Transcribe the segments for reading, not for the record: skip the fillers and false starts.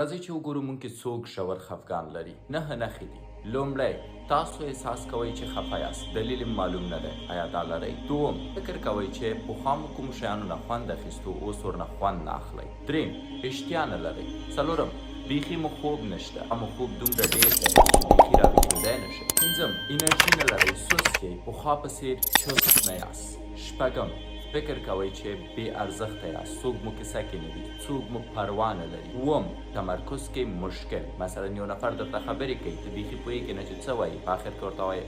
راځئ چې وګورو مونږ کې څوک ژور خفګان لري. نهه نښې دي. لومړی، تاسو احساس کوئ چې خفه یاست، دلیل یې معلوم نه دی. آیا دا لرئ؟ دوم، فکر کوئ چې پخوا مو کومو شیانو نه خوند اخیستو، اوس ورنه خوند نه اخلئ. دریم، اشتیا نه لرئ. څلورم، بیخي مو خوب نشته، مو خوب دومره ډېر دی چې بیخي راویښېدی نه شئ. پنځم، انرژي نه لرئ، سست یئ، پخوا په څېر چست نه یاست. شپږم، فکر کوئ چې بې ارزښته یاست، څوک مو کیسه کې نه دي، څوک مو پروا نه لري. اووم، تمرکز کې مشکل، مثلا یو نفر درته خبرې کوي، ته بیخي پوهېږې نه چې څه وایي، په آخر کې ورته وایي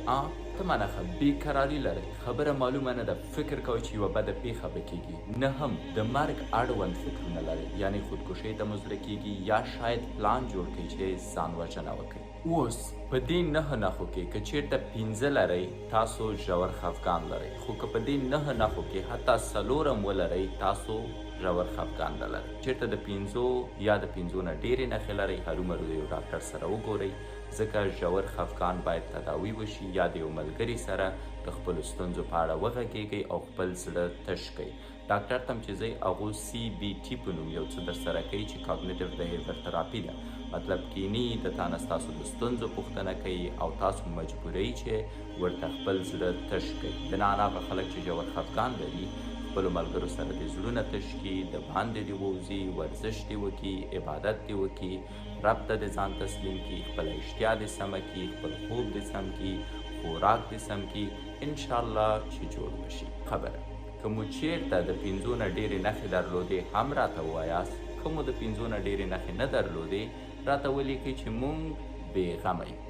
کومه نښه؟ بېقراري لرئ، خبره معلومه نه ده، فکر کوئ چې یوه بده پیښه به کېږي. نهم، د مرګ اړوند فکرونه لرئ، یعنې خودکشۍ ته مو زړه کېږي یا شاید پلان جوړ کړئ چې ځان وژنه وکړئ. اوس په دې نهه نښو کې که چېرته پنځه لرئ، تاسو ژور خفګان لرئ، خو که په دې نهه نښو کې حتی څلور هم ولرئ، تاسو ژور خفګان نه لرئ. چېرته د پنځو یا د پنځو نه ډېرې نښې لرئ، هرومرو د یو ډاکټر سره وګورئ، ځکه ژور خفګان باید تداوي وشي یا د یو ملګري سره د خپلو ستونزو په اړه وغږېږئ او خپل زړه تش کړئ. ډاکټر ته هم چې ځئ، هغو CBT په نوم یو څه درسره کوي چې کاګنیټیو بیهیویر تراپي ده. مطلب کینی د تا نه ستاسو د ستونزو پوښتنه کوي او تاسو مجبوروي چې ورته خپل زړه تش کړئ. بناً هغه خلک چې ژور خفګان لري، خپلو ملګرو سره دې زړونه تش کړي، د باندې دې ووځي، ورزش دې وکړي، عبادت دې وکړي، رب ته دې ځان تسلیم کړي، خپله اشتیا دې سمه کړي، خپل خوب دې سم کړي، خوراک دې سم کړي، انشاءالله چې جوړ بشي. خبره که مو چېرته د پنځو نه ډېرې نښې درلودې، هم راته ووایاست. که مو د پنځو نه ډېرې نښې نه درلودې، راته ولیکئ چې مونږ بې غمه یو.